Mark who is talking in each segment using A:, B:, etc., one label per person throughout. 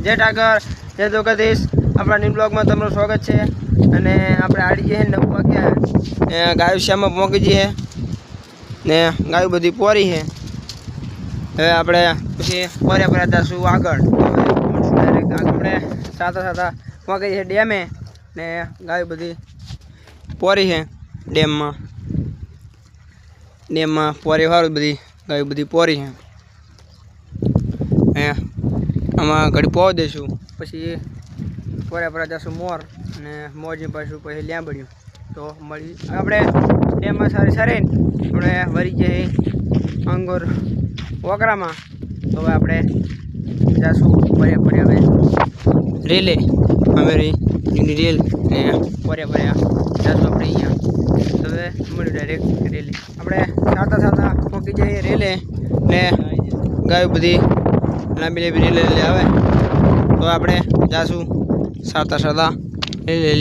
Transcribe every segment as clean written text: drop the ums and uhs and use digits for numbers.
A: जय ठाकर जय द्वारकाधीश अपना न्यू ब्लॉग में तमरो स्वागत है। અને આપણે આડી જે 9 વાગ્યા ને ગાયો શ્યામાં પહોંચી જઈએ ને ગાયો બધી પોરી છે। હવે આપણે પછી પોર્યા જશું આગળ। ડાયરેક્ટ આપણે સાતા પહોંચી જઈએ ડેમે ને ગાયો બધી પોરી છે। ડેમમાં પોરી વાળું બધી ગાયો બધી પોરી છે। આમાં ઘડી પહોંચ દઈશું પછી પોર્યા જશું મોર અને મોરજી પાછું પછી લીંબડ્યું તો મળી આપણે ડેમમાં સારી આપણે વરી જઈએ અંગોર વગરામાં। તો હવે આપણે જશું પોર્યા હવે રેલે અમેરી જૂની રેલ ને પોર્યા જશું આપણે અહીંયા। તો હવે મળ્યું ડાયરેક્ટ રેલે આપણે સાતા પહોંચી જઈએ રેલે ને ગાયો બધી લાંબી રેલે આવે તો આપણે જશું સાતા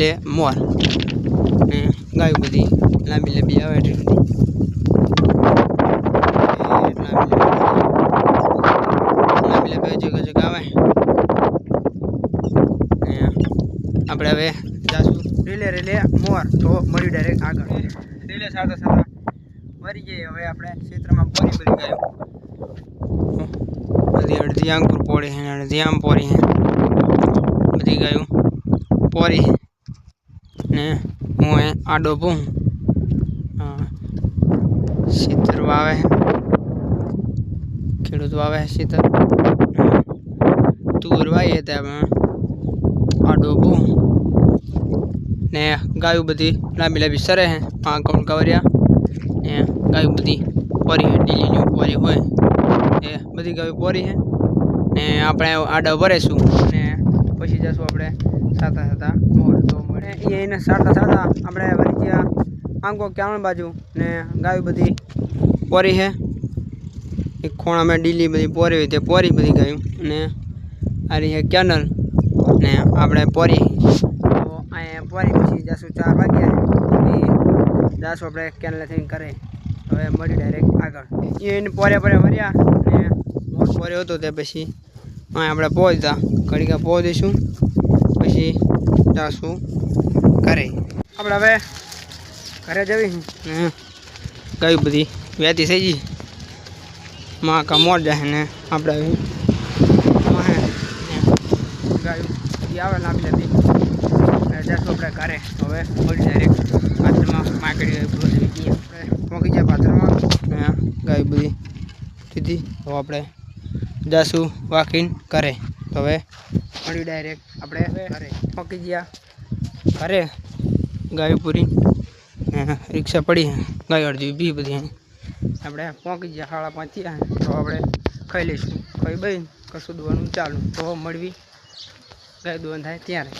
A: ले मोर ने गाय बधी लांबी आवे लांबी जगह आवे આપણે હવે જાશું રેલે મોર તો મળ્યું ડાયરેક્ટ આગળ રેલે સાતા વરી જઈએ। હવે આપણે ક્ષેત્રમાં પોરી બધી ગાયો બધી અડધી અંકુર પોળી છે અડધી આમ પોરી છે બધી ગાયો પોરી ने હું આડો પૂ સીતર વાવે ખેડૂત વાવે સીતર તુર વાવીએ ત્યાં આડો પૂ ને ગાયું બધી લાંબી સરે છે। કौन કવરિયા ને ગાયું બધી પોરી છે ડીલીની પોરી હોય એ બધી ગાયું પોરી છે ને આપણે આડા ભરેશું ને પછી જશું આપણે સાતા મોર તો મળે એને સાતા આપણે વળી ગયા આંગો ક્યાં બાજુ ને ગાયું બધી પોરી છે। એક ખોણામાં ડીલી બધી પોરી હોય તે પોરી બધી ગાયું ને આ રહી છે કેનલ ને આપણે પોરી તો અહીંયા પોરી પછી જશું 4 વાગ્યા જશું આપણે કેનલ થઈને કરે। હવે મળી ડાયરેક્ટ આગળ એને પોર્યા વર્યા ને મોર પોર્યો હતો તે પછી આપણે પહોંચતા ઘડીકા પહોંચીશું પછી જાશું ઘરે। આપણે હવે ઘરે જવી ગાયું બધી વેતી થઈ ગઈ માં કા મોર જાય ને આપણે ગાયું આવે લાંબી જાશું આપણે ઘરે। હવે મળી ડાયરેક્ટ પાત્રમાં માકડી આપણે પહોંચી જાય પાત્રમાં ગાયું બધી દીધી તો આપણે જાશું વાકીને ઘરે। તો હવે મળ્યું ડાયરેક્ટ આપણે ઘરે પહોંચી ગયા ઘરે ગાયો પૂરી રિક્ષા પડી ગાયો અડધી બી બધી આપણે પહોંચી ગયા 5:30 થયા તો આપણે ખાઈ લઈશું ખાઈ બઈ કશું દોવાનું ચાલુ તો મળવી ગાય દોવાનું થાય ત્યારે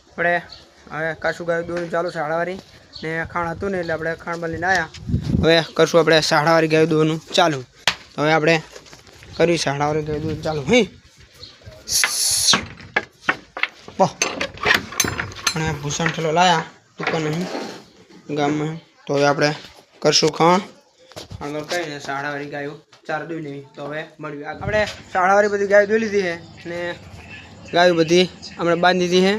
A: આપણે હવે કશું ગાય દોવાનું ચાલુ શાળાવાળી ને ખાણ હતું ને એટલે આપણે ખાણ બનીને આવ્યા। હવે કરશું આપણે શાળાવાળી ગાય દોવાનું ચાલુ। તો હવે આપણે કર્યું શાળાવાળી ગાય દોવાનું ચાલુ અને ભૂષણ ઠેલો લાયા દુકાન અહીં ગામમાં। તો હવે આપણે કરશું ખાણ આગળ કહીને શાળાવાળી ગાયો 4 દોઈ લેવી। તો હવે મળ્યું આપણે શાળાવાળી બધી ગાયો દોઈ લીધી છે ને ગાયો બધી આપણે બાંધી દીધી છે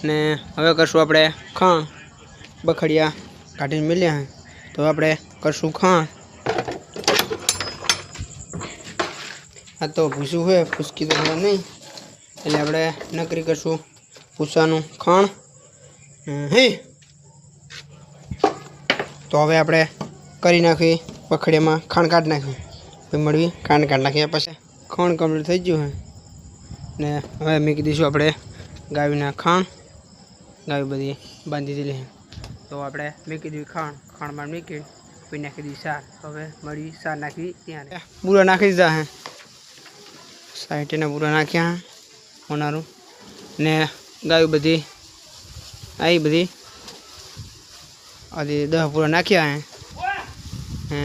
A: ને હવે કરશું આપણે ખાણ બખડિયા કાઢીને મળ્યા છે તો આપણે કરશું ખાણ। આ તો ભૂસું હોય ફૂસકી તો નહીં એટલે આપણે નકરી કરશું ભૂસાનું ખાણ તો હવે આપણે કરી નાખી પખડીયામાં ખાણ કાઢી નાખ્યું પછી મળવી ખાંડ કાઢી નાખીએ પછી ખાણ કમ્પ્લીટ થઈ ગયું હોય ને હવે મૂકી દઈશું આપણે ગાયના ખાણ ગાય બધી બાંધી દીધી તો આપણે મૂકી દીધું ખાણમાં મૂકી પછી નાખી દીધી સાર। હવે મળવી સાર નાખી ત્યાં બુરા નાખી દીધા હે સાઈડને બુરા નાખ્યા હોનારું ને ગાયું બધી આવી બધી આથી 10 પૂરા નાખ્યા હે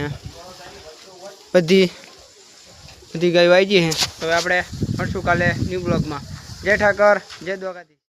A: બધી ગાયો આવી ગઈ હે। હવે આપણે મળશું કાલે ન્યૂ બ્લોગમાં। જય ઠાકર જય દ્વારકાધીશ।